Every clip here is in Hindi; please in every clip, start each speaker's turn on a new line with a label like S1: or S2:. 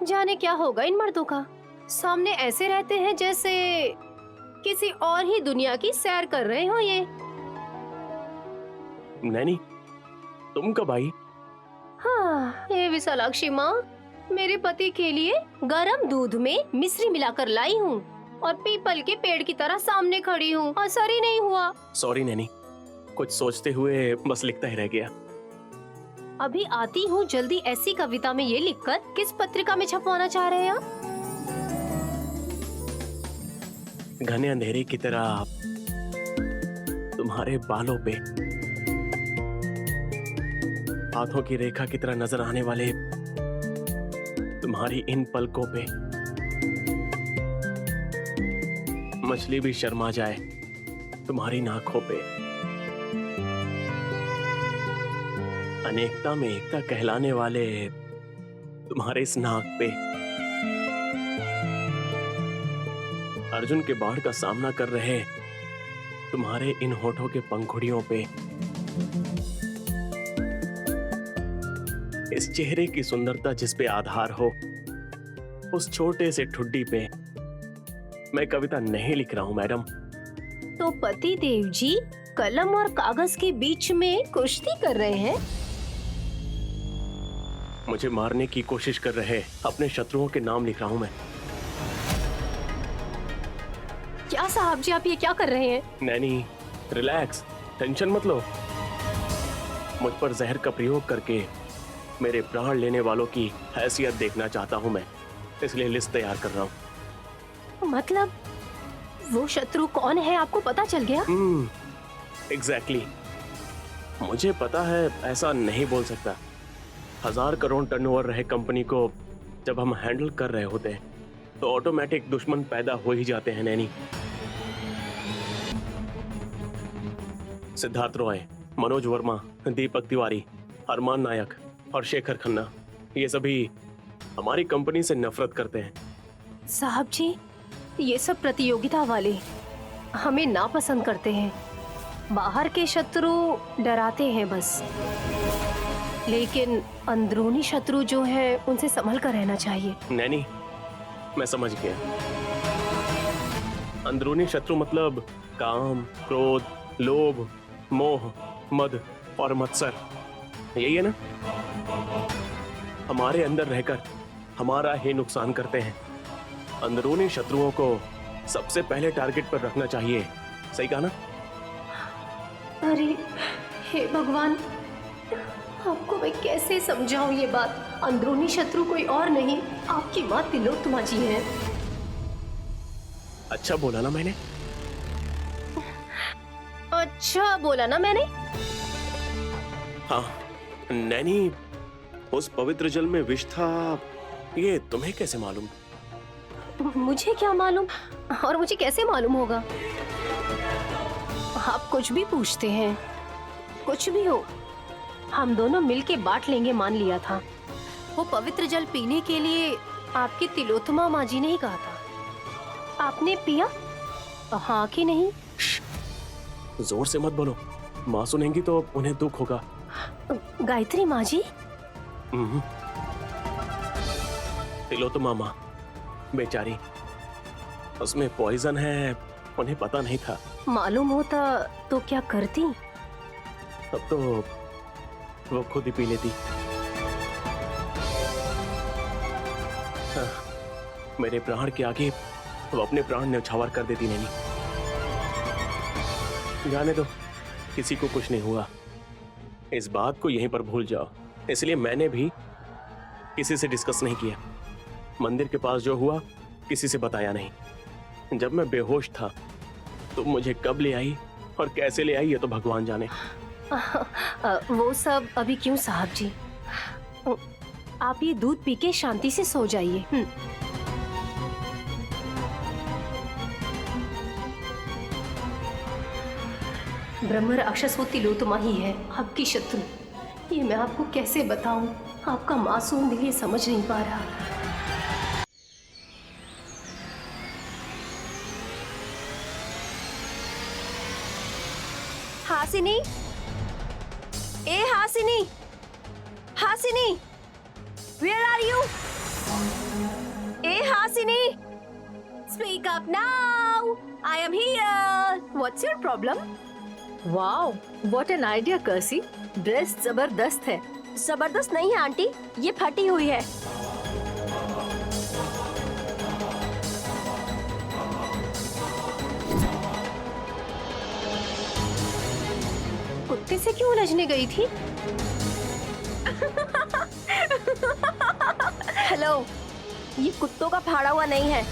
S1: जाने क्या होगा इन मर्दों का। सामने ऐसे रहते हैं जैसे किसी और ही दुनिया की सैर कर रहे हो ये।
S2: नैनी, तुम कब आई?
S1: हाँ, ये विशालाक्षी माँ, मेरे पति के लिए गरम दूध में मिश्री मिलाकर लाई हूँ और पीपल के पेड़ की तरह सामने खड़ी हूँ, असर ही नहीं हुआ।
S2: सॉरी नैनी, कुछ सोचते हुए बस लिखता ही रह गया।
S1: अभी आती हूँ जल्दी। ऐसी कविता में ये लिखकर किस पत्रिका में छपवाना चाह रहे हैं आप?
S2: घने अंधेरे की तरह तुम्हारे बालों पे, हाथों की रेखा की तरह नजर आने वाले तुम्हारी इन पलकों पे मछली भी शर्मा जाए तुम्हारी नाखों पे। अनेकता में एकता कहलाने वाले तुम्हारे इस नाक पे अर्जुन के बाढ़ का सामना कर रहे तुम्हारे इन होठों के पंखुड़ियों पे, इस चेहरे की सुंदरता जिस पे आधार हो, उस छोटे से ठुड्डी पे मैं कविता नहीं लिख रहा हूं मैडम।
S1: तो पति देव जी कलम और कागज के बीच में कुश्ती कर रहे हैं।
S2: मुझे मारने की कोशिश कर रहे अपने शत्रुओं के नाम लिख रहा हूं मैं।
S1: क्या साहब जी, आप ये क्या कर रहे हैं?
S2: नैनी, रिलैक्स, टेंशन मत लो। मुझ पर जहर का प्रयोग करके मेरे प्राण लेने वालों की हैसियत देखना चाहता हूं मैं, इसलिए लिस्ट तैयार कर रहा हूं।
S1: मतलब वो शत्रु कौन है आपको पता चल गया?
S2: एग्जैक्टली। मुझे पता है ऐसा नहीं बोल सकता। 1000 करोड़ टर्नओवर रहे कंपनी को जब हम हैंडल कर रहे होते हैं तो ऑटोमेटिक दुश्मन पैदा हो ही जाते हैं नैनी। सिद्धार्थ रॉय, मनोज वर्मा, दीपक तिवारी, अरमान नायक और शेखर खन्ना, ये सभी हमारी कंपनी से नफरत करते हैं।
S1: साहब जी, ये सब प्रतियोगिता वाले हमें नापसंद करते हैं। बाहर के शत्रु डराते हैं बस, लेकिन अंदरूनी शत्रु जो है उनसे संभल कर रहना चाहिए।
S2: नैनी, मैं समझ गया। अंदरूनी शत्रु मतलब काम, क्रोध, लोभ, मोह, मद और मत्सर, यही है ना? हमारे अंदर रहकर हमारा ही नुकसान करते हैं। अंदरूनी शत्रुओं को सबसे पहले टारगेट पर रखना चाहिए, सही कहा ना?
S1: अरे हे भगवान, आपको मैं कैसे समझाऊं ये बात? अंदरूनी शत्रु कोई और नहीं, आपकी माँ तिलोत्तमा जी है।
S2: अच्छा बोला ना मैंने?
S1: अच्छा बोला ना मैंने?
S2: हाँ नैनी, उस पवित्र जल में विष था, ये तुम्हें कैसे मालूम?
S1: मुझे क्या मालूम, और मुझे कैसे मालूम होगा? आप कुछ भी पूछते हैं, कुछ भी हो, हम दोनों मिलके बांट लेंगे, मान लिया था। वो पवित्र जल पीने के लिए आपकी तिलोत्तमा माँ जी ने ही कहा था। आपने पिया? हाँ कि नहीं?
S2: जोर से मत बोलो, माँ सुनेंगी तो उन्हें दुख होगा।
S1: गायत्री माँ जी?
S2: तिलोत्तमा माँ बेचारी, उसमें पॉइजन है, उन्हें पता नहीं था।
S1: मालूम होता तो क्या करती?
S2: तब तो वो खुद ही पी लेती। हाँ, मेरे प्राण के आगे वो अपने प्राण न्यौछावर कर देती। नहीं, जाने दो, किसी को कुछ नहीं हुआ, इस बात को यहीं पर भूल जाओ। इसलिए मैंने भी किसी से डिस्कस नहीं किया। मंदिर के पास जो हुआ किसी से बताया नहीं। जब मैं बेहोश था तो मुझे कब ले आई और कैसे ले आई ये तो भगवान जाने।
S1: वो सब अभी क्यों साहब जी, आप ये दूध पी के शांति से सो जाइए। ब्रह्म राक्षस वो तिलोत्तमा ही है, आपकी शत्रु। ये मैं आपको कैसे बताऊं? आपका मासूम दिल ये समझ नहीं पा रहा। हासिनी, ए Hasini, Hasini, where are you?
S3: ए Hasini, speak up now, I am here, what's your problem?
S4: Wow, what an idea कर्सी, ड्रेस जबरदस्त है।
S3: जबरदस्त नहीं है आंटी, ये फटी हुई है।
S1: कुत्ते से क्यों उलझने गई थी?
S3: हेलो, ये कुत्तों का फाड़ा हुआ नहीं है।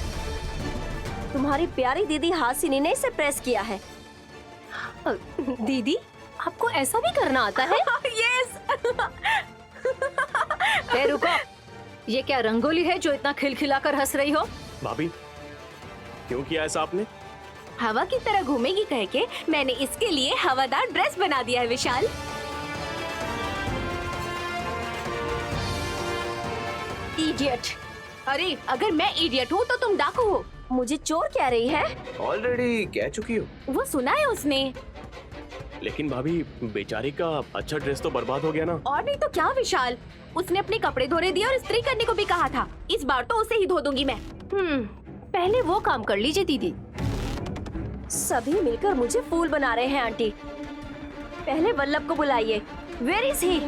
S3: तुम्हारी प्यारी दीदी हासिनी ने इसे प्रेस किया है।
S1: दीदी, आपको ऐसा भी करना आता है?
S3: यस।
S4: ए रुको, ये क्या रंगोली है जो इतना खिलखिलाकर हंस रही हो?
S2: भाभी, क्यों किया ऐसा आपने?
S3: हवा की तरह घूमेगी कह के मैंने इसके लिए हवादार ड्रेस बना दिया है विशाल। इडियट। अरे अगर मैं इडियट हूँ तो तुम डाकू हो। मुझे चोर कह रही है?
S2: ऑलरेडी कह चुकी हो।
S3: वो सुना है उसने।
S2: लेकिन भाभी, बेचारी का अच्छा ड्रेस तो बर्बाद हो गया ना।
S3: और नहीं तो क्या विशाल, उसने अपने कपड़े धोने दिए और इस्त्री करने को भी कहा था। इस बार तो उसे ही धो दूंगी मैं।
S1: पहले वो काम कर लीजिए दीदी।
S3: सभी मिलकर मुझे फूल बना रहे हैं आंटी। पहले वल्लभ को बुलाइए। Where is he?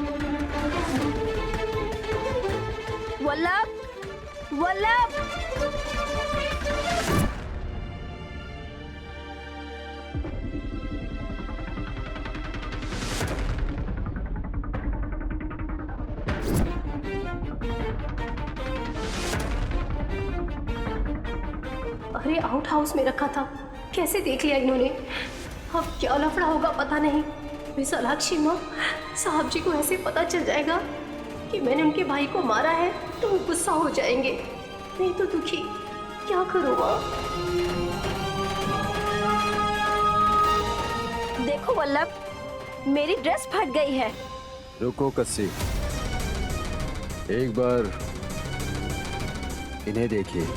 S3: Vallabh, Vallabh.
S1: अरे आउट हाउस में रखा था, कैसे देख लिया इन्होंने? अब क्या लफड़ा होगा पता नहीं। विशालाक्षी माँ, साहब जी को ऐसे पता चल जाएगा कि मैंने उनके भाई को मारा है तो वो गुस्सा हो जाएंगे। नहीं तो दुखी, क्या करूँ माँ?
S3: देखो वल्लभ, मेरी ड्रेस फट गई है।
S5: रुको कस्सी, एक बार इन्हें देखिए।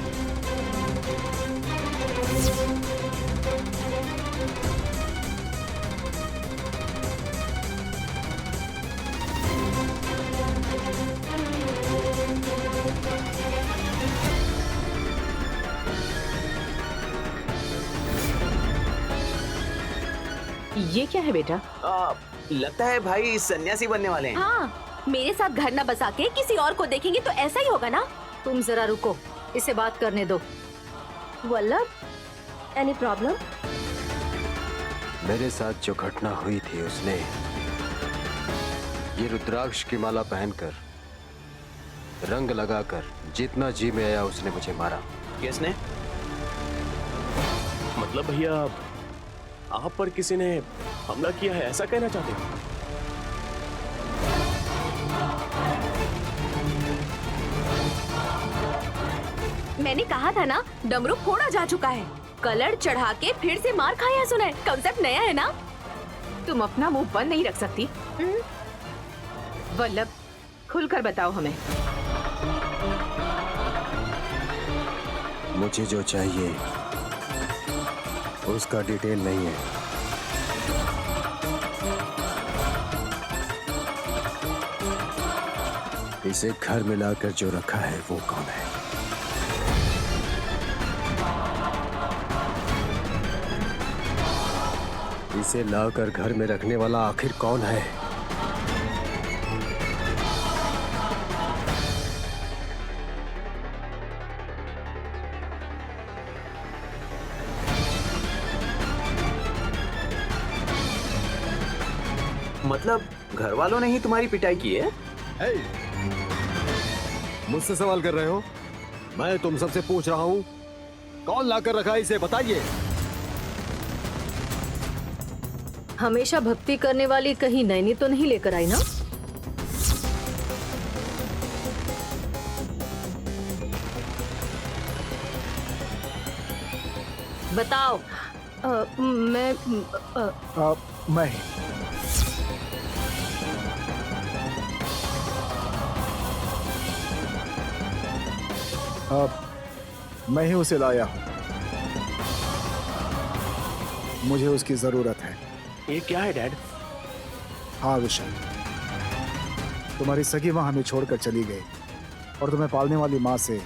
S4: ये क्या है बेटा?
S6: लगता है भाई सन्यासी बनने वाले हैं।
S3: हाँ, मेरे साथ घर न बसा के किसी और को देखेंगे तो ऐसा ही होगा ना।
S4: तुम जरा रुको, इसे बात करने दो।
S3: Vallabh, any problem?
S5: मेरे साथ जो घटना हुई थी, उसने ये रुद्राक्ष की माला पहनकर, रंग लगाकर जितना जी में आया उसने मुझे मारा।
S6: किसने?
S2: मतलब भैया, आप पर किसी ने हमला किया है, ऐसा कहना चाहते हो?
S3: मैंने कहा था ना, डमरू फोड़ा जा चुका है। कलर चढ़ा के फिर से मार खाया सुना है। कंसेप्ट नया है ना?
S4: तुम अपना मुंह बंद नहीं रख सकती? वल्लभ, खुलकर बताओ हमें।
S5: मुझे जो चाहिए उसका डिटेल नहीं है। इसे घर में लाकर जो रखा है वो कौन है? इसे लाकर घर में रखने वाला आखिर कौन है?
S6: मतलब घर वालों ने ही तुम्हारी पिटाई की है?
S5: मुझसे सवाल कर रहे हो? मैं तुम सबसे पूछ रहा हूं, कौन लाकर रखा है इसे बताइए।
S4: हमेशा भक्ति करने वाली कहीं नैनी तो नहीं लेकर आई ना? बताओ।
S1: मैं
S7: मैं ही उसे लाया हूँ। मुझे उसकी जरूरत है।
S2: ये क्या है डैड?
S7: हाँ विशाल, तुम्हारी सगी माँ हमें छोड़कर चली गई और तुम्हें पालने वाली माँ से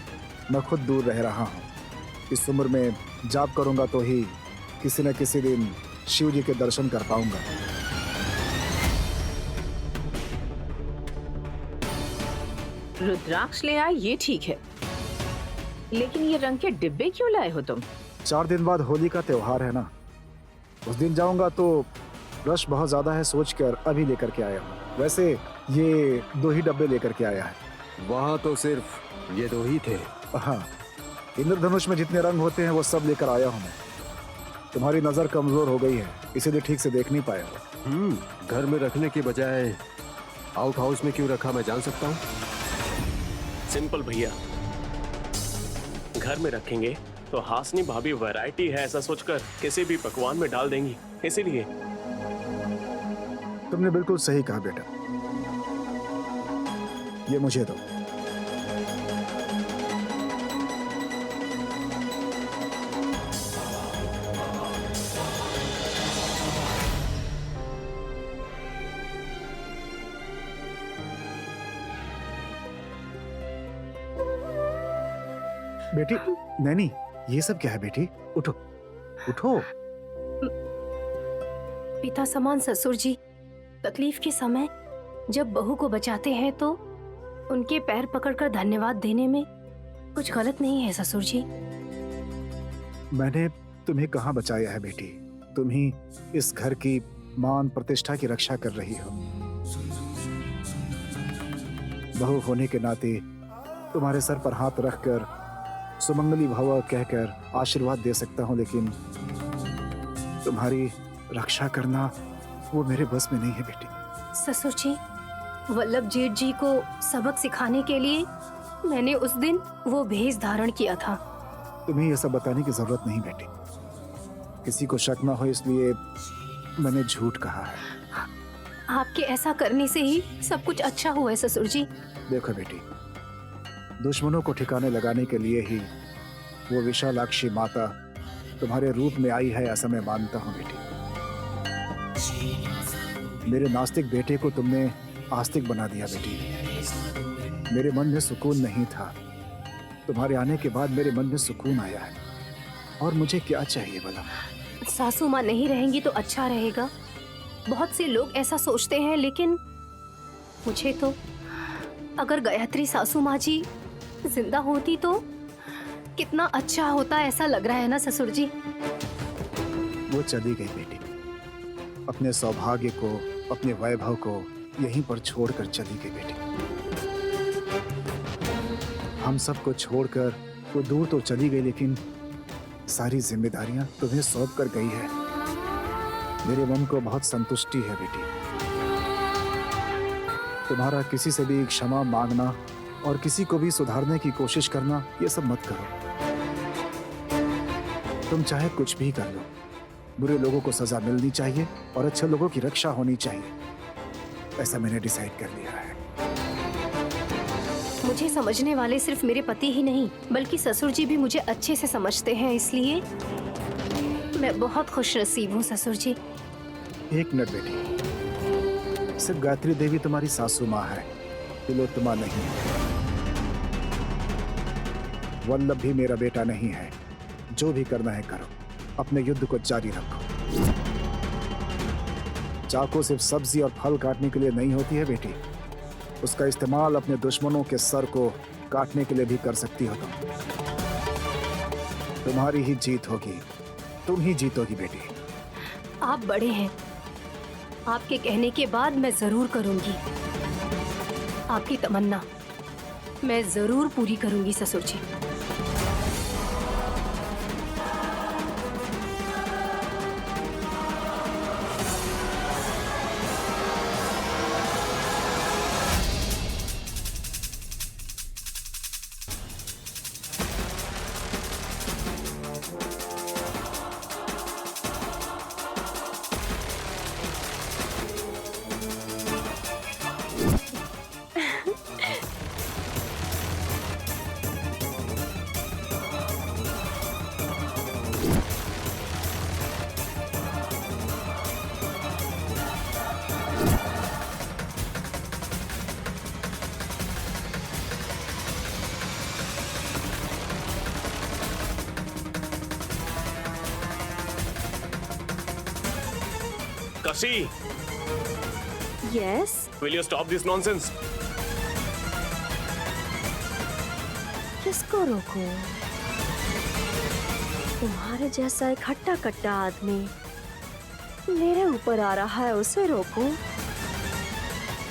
S7: मैं खुद दूर रह रहा हूँ। इस उम्र में जाप करूंगा तो ही किसी न किसी दिन शिव जी के दर्शन कर पाऊंगा।
S4: रुद्राक्ष ले आए ये ठीक है, लेकिन ये रंग के डिब्बे क्यों लाए हो तुम?
S7: 4 दिन बाद होली का त्योहार है ना, उस दिन जाऊंगा तो रश बहुत ज्यादा है सोचकर अभी लेकर के आया हूँ। वैसे ये 2 ही डब्बे लेकर के आया है।
S5: वहां तो सिर्फ ये 2 ही थे।
S7: हाँ, इंद्रधनुष में जितने रंग होते हैं वो सब लेकर आया हूँ मैं। तुम्हारी नजर कमजोर हो गई है, इसीलिए ठीक से देख नहीं पाया हो।
S5: घर में रखने की बजाय आउट हाउस में क्यों रखा, मैं जान सकता हूँ?
S2: सिंपल भैया, घर में रखेंगे तो हासनी भाभी वैरायटी है ऐसा सोचकर किसी भी पकवान में डाल देंगी, इसीलिए।
S7: तुमने बिल्कुल सही कहा बेटा, ये मुझे दो। बेटी, नैनी, ये सब क्या है बेटी? उठो उठो।
S1: पिता समान ससुर जी तकलीफ के समय जब बहू को बचाते हैं तो उनके पैर पकड़कर धन्यवाद देने में कुछ गलत नहीं है ससुर जी।
S7: मैंने तुम्हें कहाँ बचाया है बेटी? तुम ही इस घर की मान प्रतिष्ठा की रक्षा कर रही हो। बहू होने के नाते तुम्हारे सर पर हाथ रखकर सुमंगली भव कहकर आशीर्वाद दे सकता हूँ, लेकिन तुम्हारी रक्षा करना वो मेरे बस में नहीं है बेटी।
S1: ससुर जी, वल्लभ जेठ जी को सबक सिखाने के लिए मैंने उस दिन वो भेष धारण किया था।
S7: तुम्हें ये सब बताने की जरूरत नहीं बेटी। किसी को शक ना हो इसलिए मैंने झूठ कहा है।
S1: आपके ऐसा करने से ही सब कुछ अच्छा हुआ है ससुर जी।
S7: देखो बेटी, दुश्मनों को ठिकाने लगाने के लिए ही वो विशालाक्षी माता तुम्हारे रूप में आई है ऐसा मैं मानता हूँ बेटी। मेरे नास्तिक बेटे को तुमने आस्तिक बना दिया बेटी। मेरे मन में सुकून नहीं था, तुम्हारे आने के बाद मेरे मन में सुकून आया है। और मुझे क्या चाहिए भला?
S1: सासू माँ नहीं रहेंगी तो अच्छा रहेगा, बहुत से लोग ऐसा सोचते हैं, लेकिन मुझे तो अगर गायत्री सासू माँ जी जिंदा होती तो कितना अच्छा होता, ऐसा लग रहा है ना ससुर जी।
S7: वो चली गई बेटी, अपने सौभाग्य को, अपने वैभव को यहीं पर छोड़कर चली गई बेटी। हम सबको छोड़कर वो दूर तो चली गई, लेकिन सारी जिम्मेदारियां तुम्हें सौंप कर गई है। मेरे मन को बहुत संतुष्टि है बेटी। तुम्हारा किसी से भी क्षमा मांगना और किसी को भी सुधारने की कोशिश करना, ये सब मत करो। तुम चाहे कुछ भी कर लो, बुरे लोगों को सजा मिलनी चाहिए और अच्छे लोगों की रक्षा होनी चाहिए, ऐसा मैंने डिसाइड कर लिया है।
S1: मुझे समझने वाले सिर्फ मेरे पति ही नहीं बल्कि ससुर जी भी मुझे अच्छे से समझते हैं, इसलिए मैं बहुत खुश नसीब हूँ ससुर जी।
S7: 1 मिनट बेटी, सिर्फ गायत्री देवी तुम्हारी सासू माँ है, तिलोत्तमा नहीं। वल्लभ भी मेरा बेटा नहीं है। जो भी करना है करो, अपने युद्ध को जारी रखो। चाकू सिर्फ सब्जी और फल काटने के लिए नहीं होती है बेटी, उसका इस्तेमाल अपने दुश्मनों के सर को काटने के लिए भी कर सकती हो तुम। तुम्हारी ही जीत होगी, तुम ही जीतोगी बेटी।
S1: आप बड़े हैं, आपके कहने के बाद मैं जरूर करूंगी। आपकी तमन्ना मैं जरूर पूरी करूंगी ससुर जी।
S2: कसी,
S3: yes.
S2: will you stop this nonsense?
S3: किसको रोको? तुम्हारे जैसा एक हट्टा कट्टा आदमी मेरे ऊपर आ रहा है, उसे रोको।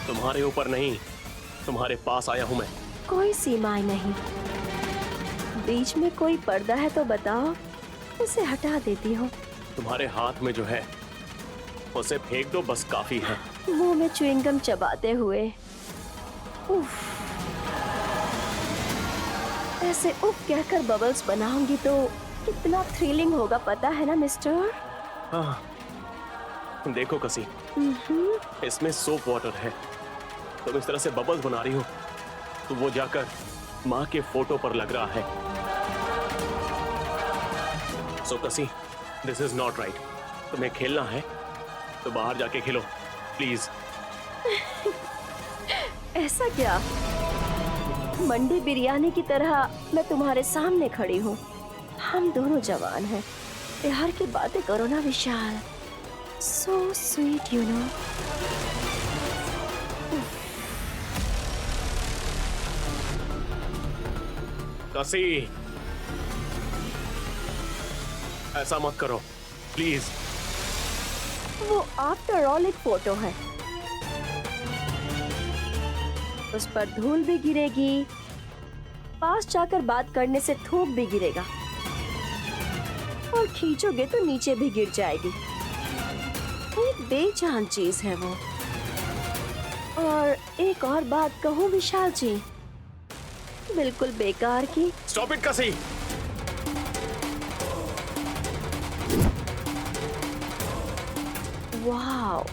S2: तुम्हारे ऊपर नहीं, तुम्हारे पास आया हूं मैं।
S3: कोई सीमाएं नहीं, बीच में कोई पर्दा है तो बताओ, उसे हटा देती हूँ।
S2: तुम्हारे हाथ में जो है उसे फेंक दो, बस काफी है।
S3: मुंह में च्युइंगम चबाते हुए उफ। ऐसे उफ कहकर बबल्स बनाऊंगी तो कितना थ्रिलिंग होगा, पता है ना मिस्टर?
S2: हाँ, देखो कसी, इसमें सोप वाटर है। तुम इस तरह से बबल्स बना रही हो तो वो जाकर माँ के फोटो पर लग रहा है। सो कसी, दिस इज नॉट राइट। तुम्हें खेलना है तो बाहर जाके खेलो प्लीज।
S3: ऐसा क्या? मंडी बिरयानी की तरह मैं तुम्हारे सामने खड़ी हूँ। हम दोनों जवान हैं। प्यार की बातें करो ना Vishal. So sweet you know.
S2: कसी, ऐसा मत करो प्लीज।
S3: वो आफ्टर ऑल एक फोटो है, उस पर धूल भी गिरेगी, पास जाकर बात करने से थूक भी गिरेगा, और खींचोगे तो नीचे भी गिर जाएगी। एक बेजान चीज है वो। और एक और बात कहूँ विशाल जी, बिल्कुल बेकार की।
S2: स्टॉप इट कसी।
S3: Wow,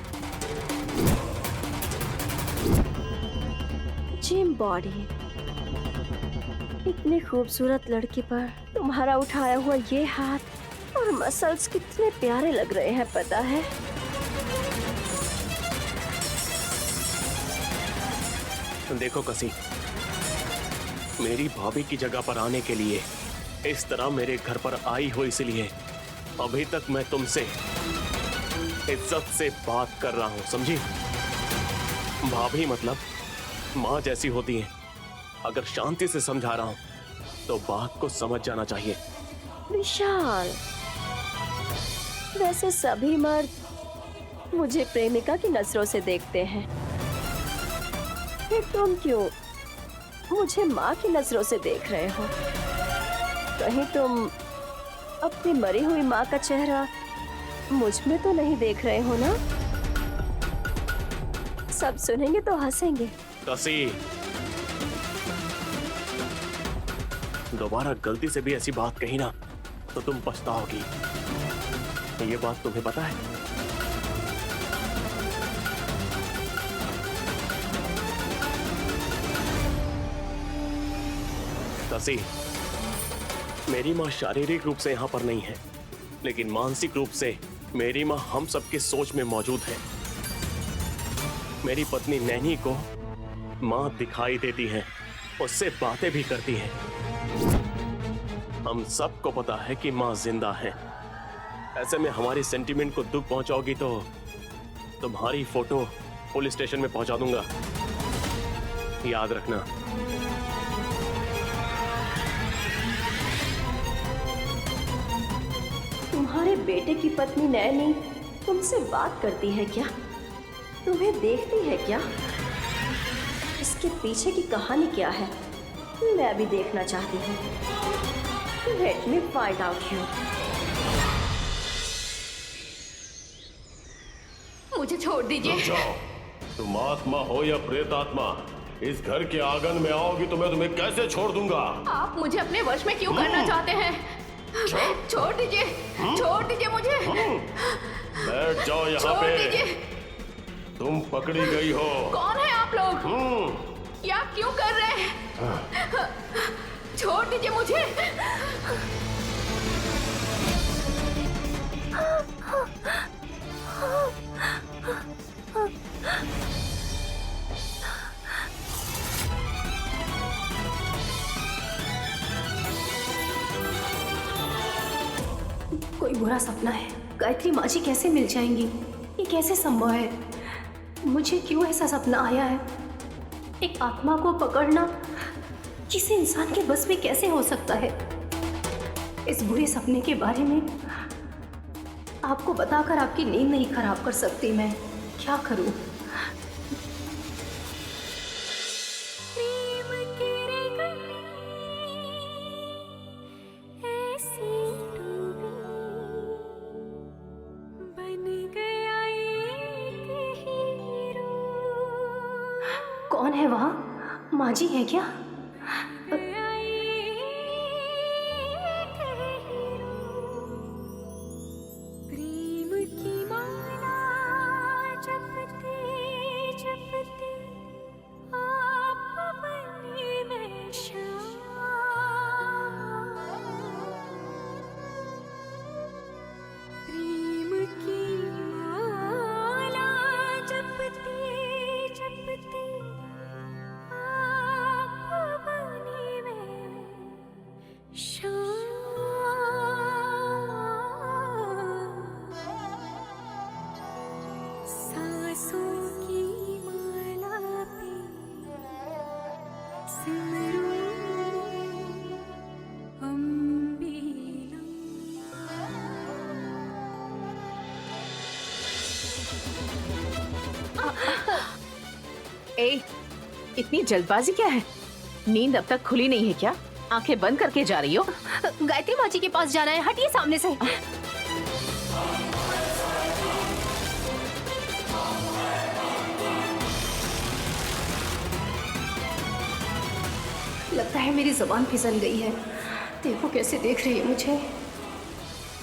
S3: gym body. इतनी खूबसूरत लड़की पर तुम्हारा उठाया हुआ ये हाथ और मसल्स कितने प्यारे लग रहे हैं, पता है?
S2: देखो कसी, मेरी भाभी की जगह पर आने के लिए इस तरह मेरे घर पर आई हो, इसलिए अभी तक मैं तुमसे इज्जत से बात कर रहा हूं, समझी? भाभी मतलब माँ जैसी होती हैं। अगर शांति से समझा रहा हूं तो बात को समझ जाना चाहिए।
S3: विशाल, वैसे सभी मर्द मुझे प्रेमिका की नजरों से देखते हैं, फिर तुम क्यों मुझे माँ की नजरों से देख रहे हो? कहीं तुम अपनी मरी हुई माँ का चेहरा मुझ में तो नहीं देख रहे हो ना? सब सुनेंगे तो हंसेंगे।
S2: कसी, दोबारा गलती से भी ऐसी बात कही ना तो तुम पछताओगी। ये बात तुम्हें पता है? कसी, मेरी माँ शारीरिक रूप से यहाँ पर नहीं है, लेकिन मानसिक रूप से मेरी माँ हम सबके सोच में मौजूद है। मेरी पत्नी नैनी को माँ दिखाई देती है, उससे बातें भी करती है। हम सबको पता है कि माँ जिंदा है। ऐसे में हमारी सेंटीमेंट को दुख पहुंचाओगी तो तुम्हारी फोटो पुलिस स्टेशन में पहुंचा दूंगा, याद रखना।
S3: तुम्हारे बेटे की पत्नी नैनी तुमसे बात करती है क्या? तुम्हें देखती है क्या? इसके पीछे की कहानी क्या है? मैं भी देखना चाहती हूँ। Let me find out you.
S8: मुझे छोड़ दीजिए।
S9: जाओ, तुम आत्मा हो या प्रेत आत्मा, इस घर के आंगन में आओगी तो मैं तुम्हें कैसे छोड़ दूंगा?
S8: आप मुझे अपने वश में क्यों करना चाहते हैं? छोड़ दीजिए, छोड़ दीजिए मुझे।
S9: बैठ जाओ यहाँ
S8: छोड़
S9: पे।
S8: दीजिए।
S9: तुम पकड़ी गई हो।
S8: कौन है आप लोग? ये आप क्यों कर रहे हैं? छोड़ दीजिए मुझे।
S1: कोई बुरा सपना है। गायत्री माँ जी कैसे मिल जाएंगी? ये कैसे संभव है? मुझे क्यों ऐसा सपना आया है? एक आत्मा को पकड़ना किसी इंसान के बस में कैसे हो सकता है? इस बुरे सपने के बारे में आपको बताकर आपकी नींद नहीं खराब कर सकती मैं। क्या करूं? कौन है वहाँ? माँ जी है क्या?
S8: ए, इतनी जल्दबाजी क्या है? नींद अब तक खुली नहीं है क्या? आंखें बंद करके जा रही हो?
S1: गायत्री माँ जी के पास जाना है, हटिए सामने से। लगता है मेरी जुबान फिसल गई है। देखो कैसे देख रही है मुझे।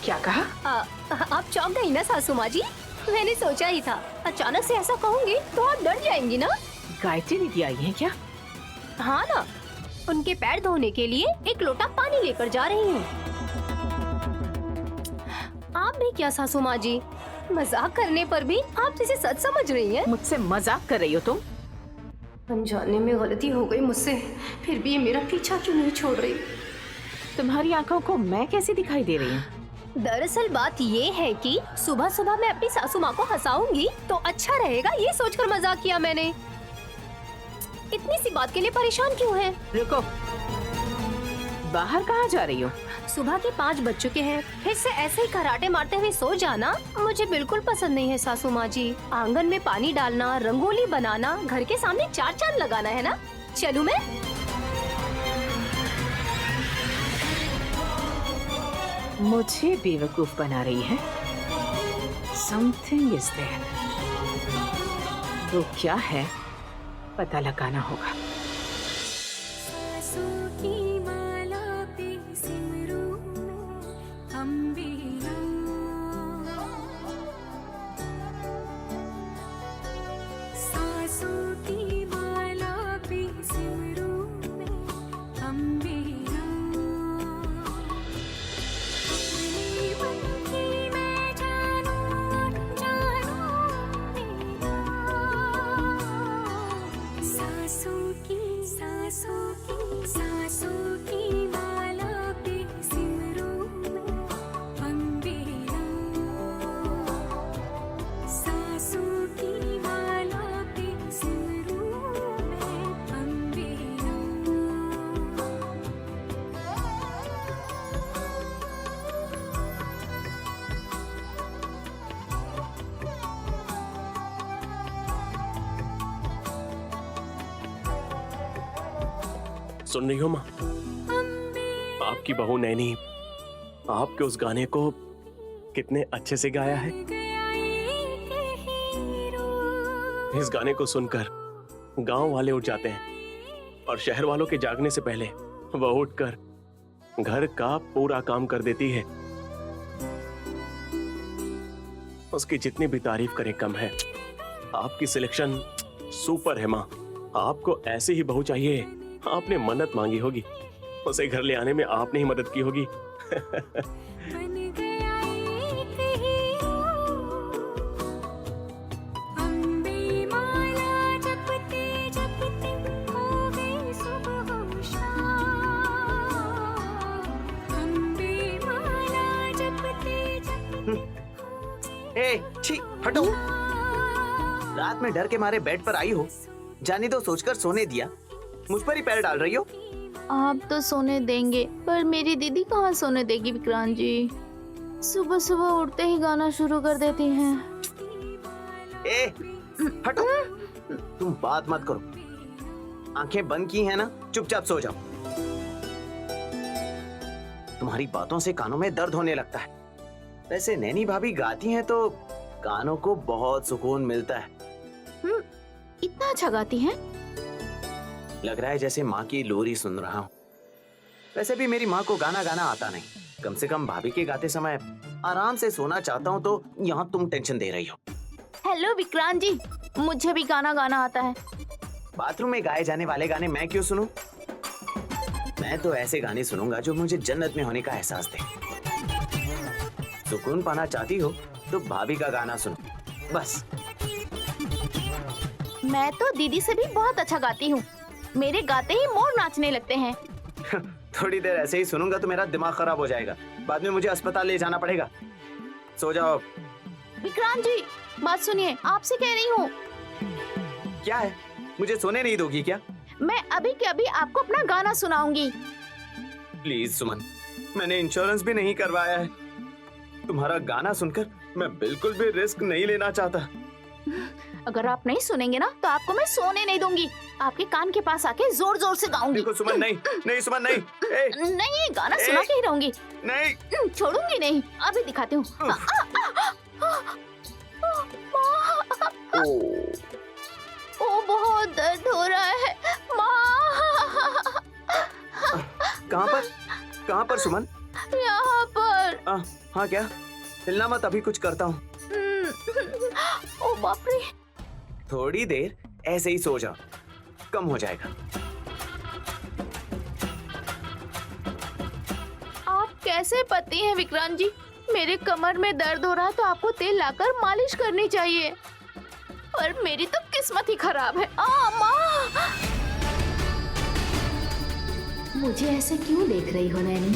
S8: क्या कहा?
S1: आप चौंक गई ना सासू माँ जी? मैंने सोचा ही था, अचानक से ऐसा कहूंगी तो आप डर जाएंगी ना।
S8: गायत्री दीदी आई है क्या?
S1: हाँ ना, उनके पैर धोने के लिए एक लोटा पानी लेकर जा रही हूँ। आप भी क्या सासू माँ जी, मजाक करने पर भी आप जिसे सच समझ रही हैं।
S8: मुझसे मजाक कर रही हो तुम?
S1: अनजाने में गलती हो गई मुझसे, फिर भी ये मेरा पीछा क्यों नहीं छोड़ रही?
S8: तुम्हारी आंखों को मैं कैसी दिखाई दे रही हूँ?
S1: दरअसल बात ये है कि सुबह सुबह मैं अपनी सासू माँ को हंसाऊंगी तो अच्छा रहेगा, ये सोचकर मजाक किया मैंने। इतनी सी बात के लिए परेशान क्यों हैं?
S8: रुको, बाहर कहाँ जा रही हो?
S1: सुबह के 5 बज चुके हैं, फिर से ऐसे ही कराटे मारते हुए सो जाना मुझे बिल्कुल पसंद नहीं है सासू माँ जी। आंगन में पानी डालना, रंगोली बनाना, घर के सामने 4 चांद लगाना है ना। चलूं मैं?
S8: मुझे बेवकूफ बना रही है। Something is there। वो क्या है पता लगाना होगा।
S2: सुन रही हो माँ? आपकी बहू नैनी आपके उस गाने को कितने अच्छे से गाया है। इस गाने को सुनकर गांव वाले उठ जाते हैं और शहर वालों के जागने से पहले वह उठकर घर का पूरा काम कर देती है। उसकी जितनी भी तारीफ करें कम है। आपकी सिलेक्शन सुपर है माँ। आपको ऐसी ही बहू चाहिए। आपने मन्नत मांगी होगी, उसे घर ले आने में आपने ही मदद की होगी।
S6: छी, हटो। रात में डर के मारे बेड पर आई हो, जाने दो सोचकर सोने दिया, मुझ पर ही पैर डाल रही हो।
S10: आप तो सोने देंगे, पर मेरी दीदी कहाँ सोने देगी विक्रांत जी। सुबह सुबह उठते ही गाना शुरू कर देती हैं।
S6: हटो, तुम बात मत करो। आंखें बंद की हैं ना, चुपचाप सो जाओ। तुम्हारी बातों से कानों में दर्द होने लगता है। वैसे नैनी भाभी गाती हैं तो कानों को बहुत सुकून मिलता है।
S10: इतना अच्छा गाती हैं?
S6: लग रहा है जैसे माँ की लोरी सुन रहा हूँ। वैसे भी मेरी माँ को गाना गाना आता नहीं। कम से कम भाभी के गाते समय आराम से सोना चाहता हूँ, तो यहाँ तुम टेंशन दे रही हो।
S10: हेलो विक्रांत जी, मुझे भी गाना गाना आता है।
S6: बाथरूम में गाए जाने वाले गाने मैं क्यों सुनूं? मैं तो ऐसे गाने सुनूंगा जो मुझे जन्नत में होने का एहसास दे। सुकून पाना चाहती हो तो भाभी का गाना सुनो, बस।
S10: मैं तो दीदी से भी बहुत अच्छा गाती हूँ। मेरे गाते ही मोर नाचने लगते हैं।
S6: थोड़ी देर ऐसे ही सुनूंगा तो मेरा दिमाग खराब हो जाएगा। बाद में मुझे अस्पताल ले जाना पड़ेगा। सो जाओ।
S10: विक्रांत जी, बात सुनिए, आपसे कह रही हूँ।
S6: क्या है, मुझे सोने नहीं दोगी क्या?
S10: मैं अभी के अभी आपको अपना गाना सुनाऊंगी।
S6: प्लीज सुमन, मैंने इंश्योरेंस भी नहीं करवाया है। तुम्हारा गाना सुनकर मैं बिल्कुल भी रिस्क नहीं लेना चाहता।
S10: अगर आप नहीं सुनेंगे ना तो आपको मैं सोने नहीं दूंगी। आपके कान के पास आके जोर जोर से गाऊंगी।
S6: देखो सुमन, नहीं नहीं सुमन, नहीं।
S10: नहीं, गाना सुना के ही रहूंगी।
S6: नहीं,
S10: छोड़ूंगी नहीं। अभी दिखाती हूँ। ओ, बहुत दर्द हो रहा है माँ।
S6: कहाँ पर सुमन?
S10: यहाँ पर।
S6: हाँ क्या? हिलना मत, अभी कुछ करता हूँ।
S10: ओ बाप रे।
S6: थोड़ी देर ऐसे ही सो जाओ, कम हो जाएगा।
S10: आप कैसे पति हैं विक्रांत जी? मेरे कमर में दर्द हो रहा है तो आपको तेल लाकर मालिश करनी चाहिए। पर मेरी तो किस्मत ही खराब है। माँ, मुझे ऐसे क्यों देख रही हो नैनी?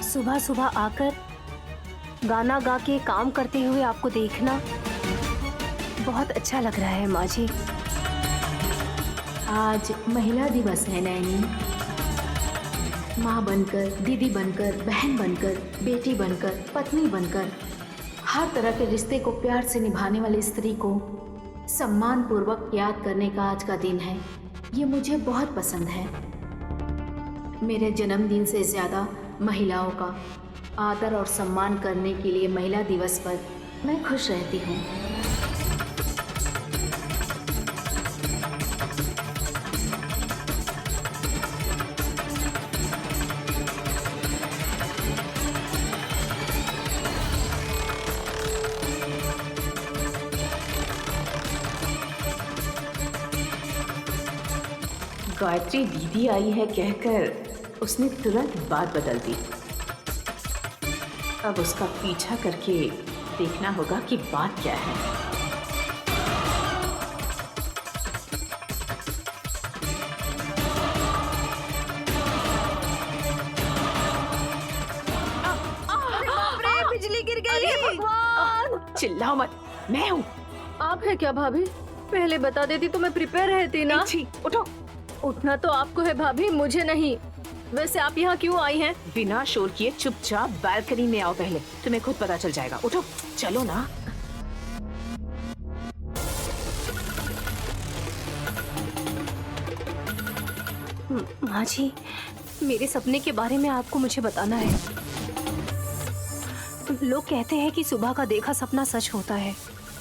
S1: सुबह सुबह आकर गाना गा के काम करते हुए आपको देखना बहुत अच्छा लग रहा है माँ जी।
S4: आज महिला दिवस है नैनी। माँ बनकर, दीदी बनकर, बहन बनकर, बेटी बनकर, पत्नी बनकर, हर तरह के रिश्ते को प्यार से निभाने वाली स्त्री को सम्मान पूर्वक याद करने का आज का दिन है। ये मुझे बहुत पसंद है। मेरे जन्मदिन से ज़्यादा महिलाओं का आदर और सम्मान करने के लिए महिला दिवस पर मैं खुश रहती हूँ।
S8: गायत्री दीदी आई है कहकर उसने तुरंत बात बदल दी। अब उसका पीछा करके देखना होगा कि बात क्या है।
S1: बिजली गिर गई। भगवान,
S8: चिल्लाओ मत, मैं हूँ।
S1: आप है क्या भाभी? पहले बता देती तो मैं प्रिपेयर रहती ना।
S8: उठो।
S1: उठना तो आपको है भाभी, मुझे नहीं। वैसे आप यहाँ क्यों आई हैं?
S8: बिना शोर किए चुपचाप बालकनी में आओ, पहले तुम्हें खुद पता चल जाएगा। उठो, चलो ना।
S1: माँ जी, मेरे सपने के बारे में आपको मुझे बताना है। लोग कहते हैं कि सुबह का देखा सपना सच होता है।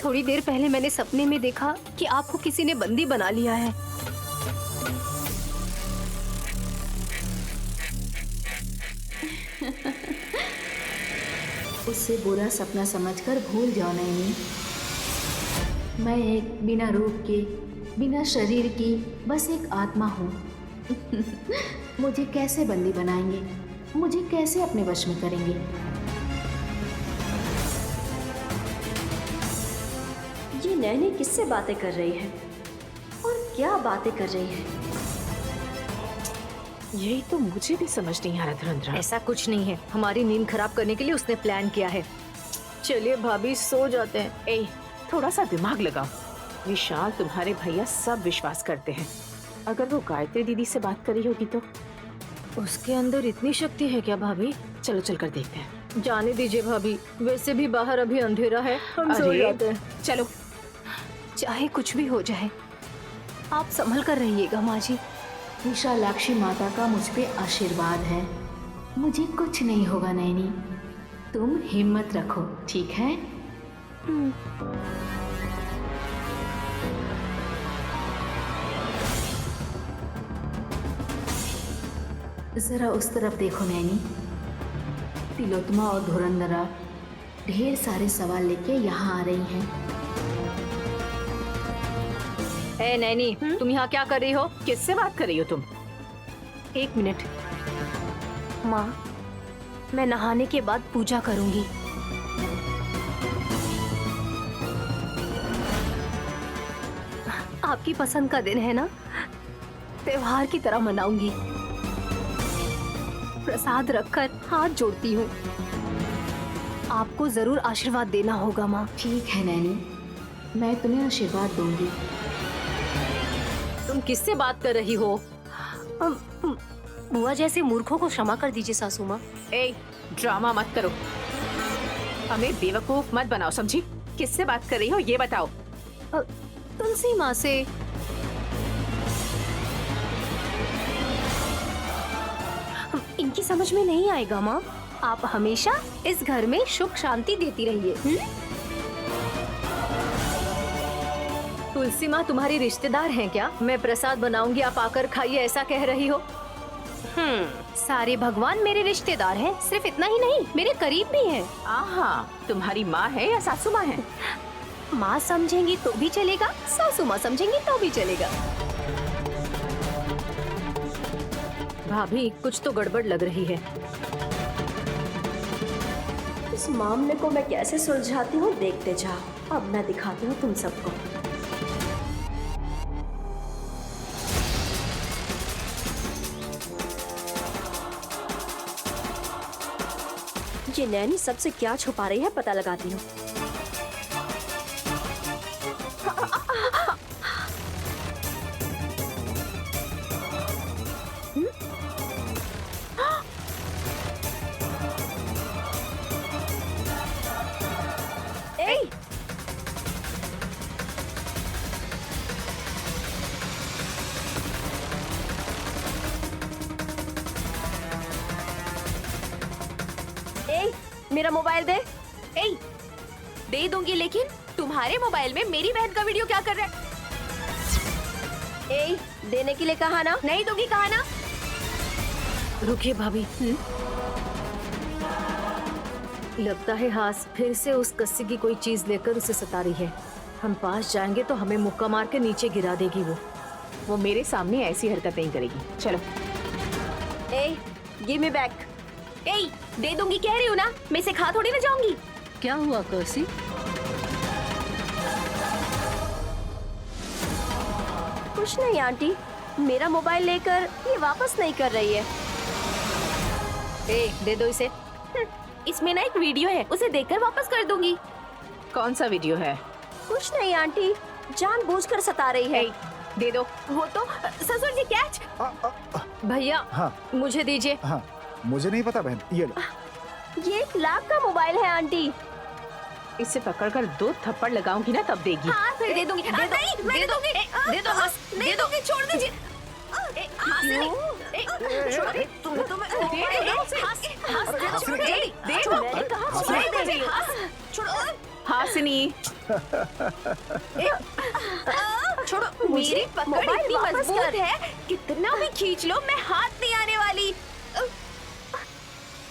S1: थोड़ी देर पहले मैंने सपने में देखा कि आपको किसी ने बंदी बना लिया है।
S4: उससे बुरा सपना समझकर भूल जाओ नैनी। मैं एक बिना रूप की, बिना शरीर की बस एक आत्मा हूँ। मुझे कैसे बंदी बनाएंगे? मुझे कैसे अपने वश में करेंगे?
S3: ये नैनी किससे बातें कर रही है और क्या बातें कर रही है?
S8: यही तो मुझे भी समझ नहीं आ रहा धुरंधर।
S1: ऐसा कुछ नहीं है, हमारी नींद खराब करने के लिए उसने प्लान किया है। चलिए भाभी सो जाते हैं।
S8: ए, थोड़ा सा दिमाग लगाओ। विशाल तुम्हारे भैया सब विश्वास करते हैं। अगर वो गायत्री दीदी से बात करी होगी तो
S1: उसके अंदर इतनी शक्ति है क्या भाभी?
S8: चलो चल कर देखते हैं।
S1: जाने दीजिए भाभी, वैसे भी बाहर अभी अंधेरा है, हम सो
S8: अरे,
S1: जाते हैं।
S8: चलो।
S1: चाहे कुछ भी हो जाए, आप संभल कर रहिएगा माँ जी।
S4: विशालाक्षी माता का मुझ पे आशीर्वाद है, मुझे कुछ नहीं होगा नैनी। तुम हिम्मत रखो, ठीक है? जरा उस तरफ देखो नैनी। तिलोत्तमा और धुरंधरा ढेर सारे सवाल लेके यहाँ आ रही हैं।
S1: ए नैनी, तुम यहाँ क्या कर रही हो?
S8: किससे बात कर रही हो तुम?
S1: 1 मिनट। माँ, मैं नहाने के बाद पूजा करूंगी। आपकी पसंद का दिन है ना, त्योहार की तरह मनाऊंगी। प्रसाद रखकर हाथ जोड़ती हूँ। आपको जरूर आशीर्वाद देना होगा माँ।
S4: ठीक है नैनी, मैं तुम्हें आशीर्वाद दूंगी।
S1: तुम किससे बात कर रही हो? बुआ जैसे मूर्खों को क्षमा कर दीजिए सासू माँ।
S8: ए, ड्रामा मत करो, हमें बेवकूफ मत बनाओ, समझी? किससे बात कर रही हो ये बताओ।
S1: तुलसी माँ से। इनकी समझ में नहीं आएगा माँ। आप हमेशा इस घर में सुख शांति देती रहिए। तुलसी माँ तुम्हारी रिश्तेदार हैं क्या? मैं प्रसाद बनाऊंगी, आप आकर खाइए, ऐसा कह रही हो? सारे भगवान मेरे रिश्तेदार हैं, सिर्फ इतना ही नहीं, मेरे करीब भी हैं।
S8: आहा, तुम्हारी माँ है या सासू माँ है?
S1: माँ समझेंगी तो भी चलेगा, सासू माँ समझेंगी तो भी चलेगा। भाभी, कुछ तो गड़बड़ लग रही है।
S3: इस मामले को मैं कैसे सुलझाती हूँ देखते जाओ। अब मैं दिखाती हूँ तुम सबको। ये नैनी सबसे क्या छुपा रही है पता लगाती हूँ। मेरा मोबाइल दे।
S10: दे दूंगी, लेकिन तुम्हारे मोबाइल में मेरी बहन का वीडियो क्या कर रहा है?
S3: देने के लिए कहा ना।
S10: नहीं दूंगी, कहा ना।
S1: रुकिए भाभी। लगता है हास फिर से उस कस्सी की कोई चीज लेकर उसे सता रही है। हम पास जाएंगे तो हमें मुक्का मार के नीचे गिरा देगी।
S8: वो मेरे सामने ऐसी हरकत नहीं करेगी। चलो।
S3: Give me back.
S10: दे दूंगी कह रही हूँ ना, मैं इसे खा थोड़ी ना जाऊंगी।
S1: क्या हुआ कस्सी?
S3: कुछ नहीं आंटी, मेरा मोबाइल लेकर ये वापस नहीं कर रही है।
S1: दे दो इसे।
S10: इसमें ना एक वीडियो है, उसे देखकर वापस कर दूंगी।
S8: कौन सा वीडियो है?
S3: कुछ नहीं आंटी, जानबूझकर सता रही है।
S8: दे दो।
S10: वो तो ससुर जी कैच।
S1: भैया,
S7: हाँ
S1: मुझे दीजिए।
S7: हाँ, मुझे नहीं पता बहन, ये लो।
S3: ये 1 लाख का मोबाइल है आंटी।
S8: इसे पकड़कर 2 थप्पड़ लगाऊंगी ना तब देगी।
S10: हाँ, फिर दे दूंगी। नहीं, मैं दे दूंगी।
S1: दे दो बस,
S10: दे दूंगी, छोड़ दीजिए।
S8: हासिनी,
S10: छोड़ो, मेरी पकड़ इतनी मजबूत है, कितना भी खींच लो मैं हाथ नहीं आने वाली।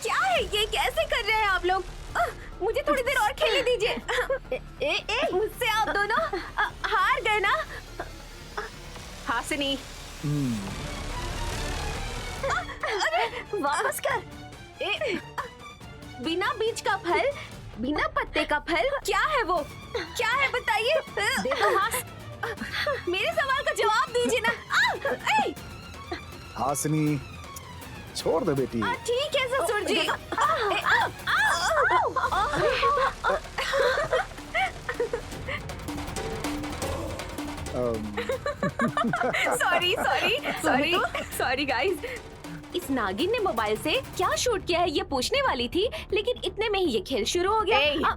S10: क्या है ये, कैसे कर रहे हैं आप लोग? मुझे थोड़ी देर और खेलने दीजिए। मुझसे आप दोनों हार गए ना।
S8: हासिनी,
S10: वापस कर। बिना बीज का फल, बिना पत्ते का फल, क्या है वो? क्या है बताइए?
S3: मेरे सवाल का जवाब दीजिए ना।
S7: हासिनी, छोड़ दो बेटी।
S3: ठीक है ससुर जी। Sorry sorry sorry sorry guys. इस नागिन ने मोबाइल से क्या शूट किया है ये पूछने वाली थी, लेकिन इतने में ही ये खेल शुरू हो गया।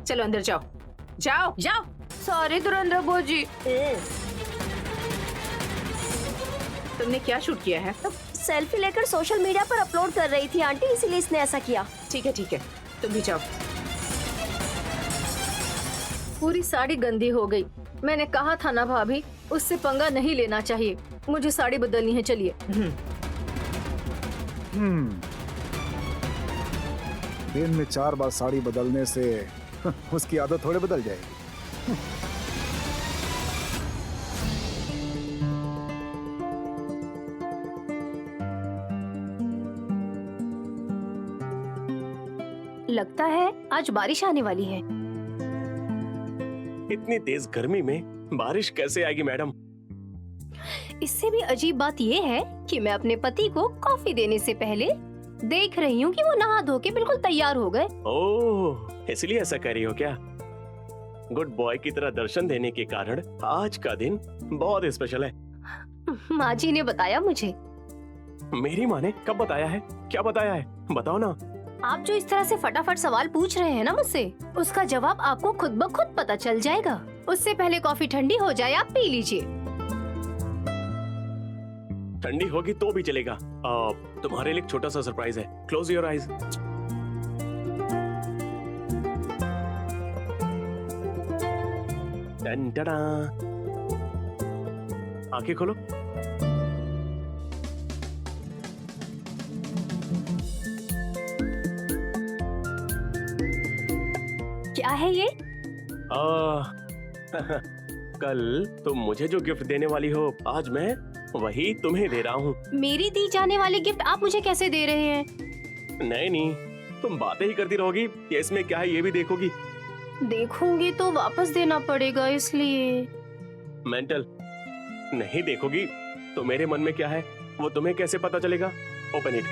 S8: चलो अंदर जाओ, जाओ जाओ।
S1: सॉरी धुरंधर भोजी।
S8: तुमने क्या शूट किया है?
S3: सेल्फी लेकर सोशल मीडिया पर अपलोड कर रही थी आंटी, इसीलिए इसने ऐसा किया।
S8: ठीक है, तुम भी जाओ।
S1: पूरी साड़ी गंदी हो गई। मैंने कहा था ना भाभी, उससे पंगा नहीं लेना चाहिए। मुझे साड़ी बदलनी है, चलिए।
S7: दिन में 4 बार साड़ी बदलने से उसकी आदत थोड़े बदल जाएगी।
S1: लगता है आज बारिश आने वाली है।
S2: इतनी तेज गर्मी में बारिश कैसे आएगी मैडम?
S1: इससे भी अजीब बात ये है कि मैं अपने पति को कॉफी देने से पहले देख रही हूँ कि वो नहा धो के बिल्कुल तैयार हो गए।
S2: ओह, इसलिए ऐसा कर रही हो क्या? गुड बॉय की तरह दर्शन देने के कारण आज का दिन बहुत स्पेशल है।
S1: माँ जी ने बताया मुझे।
S2: मेरी माँ ने कब बताया है? क्या बताया है? बताओ ना।
S1: आप जो इस तरह से फटाफट सवाल पूछ रहे हैं ना मुझसे, उसका जवाब आपको खुद ब खुद पता चल जाएगा। उससे पहले कॉफी ठंडी हो जाए आप पी लीजिए।
S2: ठंडी होगी तो भी चलेगा। तुम्हारे लिए एक छोटा सा सरप्राइज है। Close your eyes. आंखें खोलो।
S1: क्या है ये?
S2: कल तुम मुझे जो गिफ्ट देने वाली हो, आज मैं वही तुम्हें दे रहा हूँ।
S1: मेरी दी जाने वाली गिफ्ट आप मुझे कैसे दे रहे हैं?
S2: नहीं, तुम बातें ही करती रहोगी या इसमें क्या है ये भी देखोगी?
S1: देखूंगी तो वापस देना पड़ेगा, इसलिए।
S2: मेंटल नहीं देखोगी तो मेरे मन में क्या है वो तुम्हें कैसे पता चलेगा? Open it.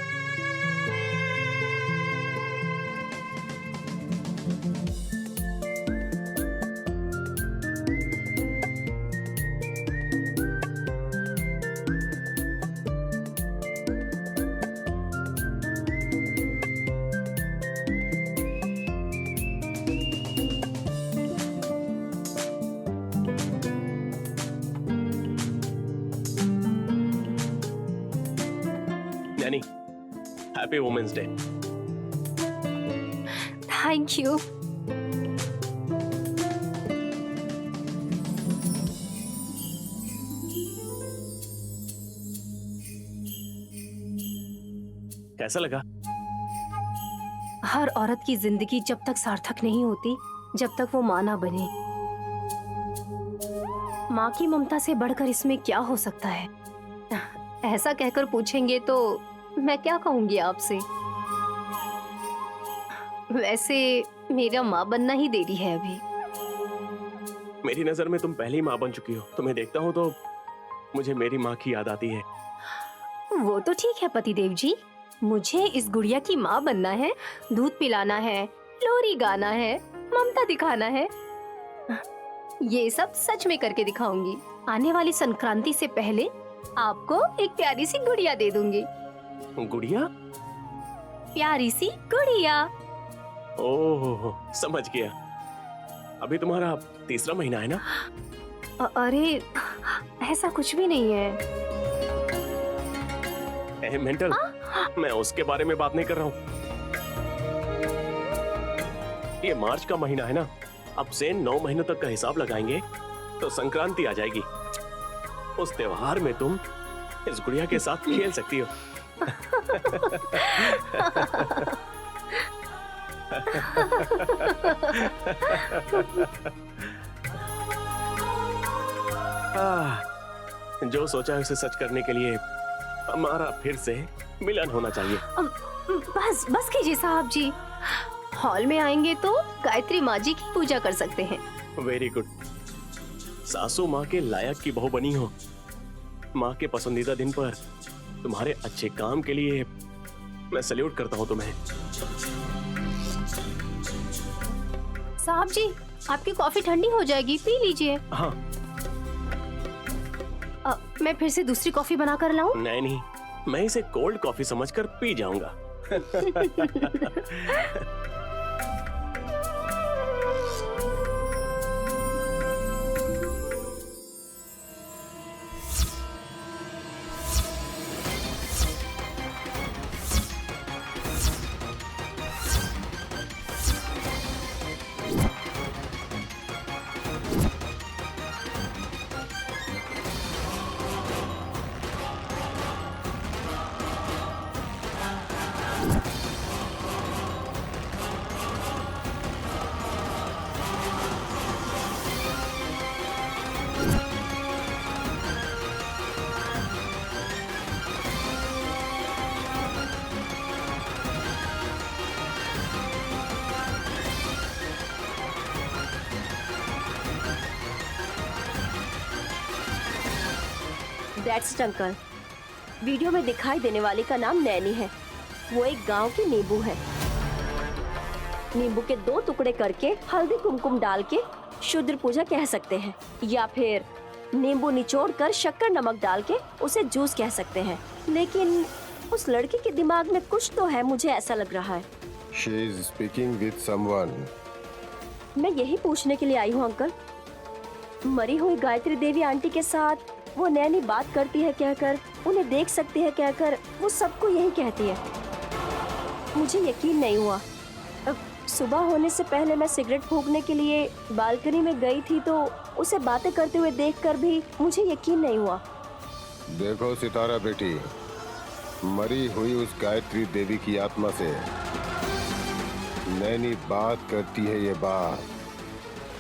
S2: यानी happy women's day.
S1: Thank you.
S2: कैसा लगा?
S1: हर औरत की जिंदगी जब तक सार्थक नहीं होती, जब तक वो माँ ना बने। माँ की ममता से बढ़कर इसमें क्या हो सकता है? ऐसा कहकर पूछेंगे तो मैं क्या कहूंगी आपसे? वैसे मेरा माँ बनना ही देरी है अभी।
S2: मेरी नजर में तुम पहली माँ बन चुकी हो। तुम्हें देखता हूँ तो मुझे मेरी माँ की याद आती है।
S1: वो तो ठीक है पतिदेव जी, मुझे इस गुड़िया की माँ बनना है, दूध पिलाना है, लोरी गाना है, ममता दिखाना है। ये सब सच में करके दिखाऊंगी। आने वाली संक्रांति से पहले आपको एक प्यारी सी गुड़िया दे दूंगी।
S2: गुड़िया?
S1: प्यारी सी गुड़िया।
S2: ओह, समझ गया। अभी तुम्हारा 3रा महीना है ना?
S1: अरे ऐसा कुछ भी नहीं है।
S2: मेंटल, मैं उसके बारे में बात नहीं कर रहा हूँ। ये मार्च का महीना है ना, अब से 9 महीनों तक का हिसाब लगाएंगे तो संक्रांति आ जाएगी। उस त्योहार में तुम इस गुड़िया के साथ खेल सकती हो। जो सोचा है उसे सच करने के लिए हमारा फिर से मिलन होना चाहिए।
S1: बस कीजिए साहब जी। हॉल में आएंगे तो गायत्री माँ जी की पूजा कर सकते हैं।
S2: Very good. सासू माँ के लायक की बहू बनी हो। माँ के पसंदीदा दिन पर तुम्हारे अच्छे काम के लिए मैं सैल्यूट करता हूँ तुम्हें।
S1: साहब जी, आपकी कॉफी ठंडी हो जाएगी, पी लीजिए।
S2: हाँ।
S1: मैं फिर से दूसरी कॉफी बना कर लाऊं?
S2: नहीं नहीं, मैं इसे कोल्ड कॉफी समझकर पी जाऊंगा।
S3: That's it uncle. वीडियो में दिखाई देने वाली का नाम नैनी है। वो एक गांव की नींबू है। नींबू के 2 टुकड़े करके हल्दी कुमकुम डाल के शुद्र पूजा कह सकते हैं, या फिर नींबू निचोड़ कर शक्कर नमक डाल के उसे जूस कह सकते हैं। लेकिन उस लड़की के दिमाग में कुछ तो है, मुझे ऐसा लग रहा है।
S11: She is speaking with someone.
S3: मैं यही पूछने के लिए आई हूँ अंकल। मरी हुई गायत्री देवी आंटी के साथ वो नैनी बात करती है कहकर, उन्हें देख सकती है कहकर, वो सबको यही कहती है। मुझे यकीन नहीं हुआ। अब सुबह होने से पहले मैं सिगरेट फूंकने के लिए बालकनी में गई थी, तो उसे बातें करते हुए देखकर भी मुझे यकीन नहीं हुआ।
S11: देखो सितारा बेटी, मरी हुई उस गायत्री देवी की आत्मा से नैनी बात करती है, ये बात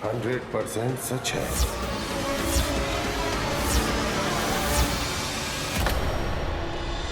S11: 100% सच है।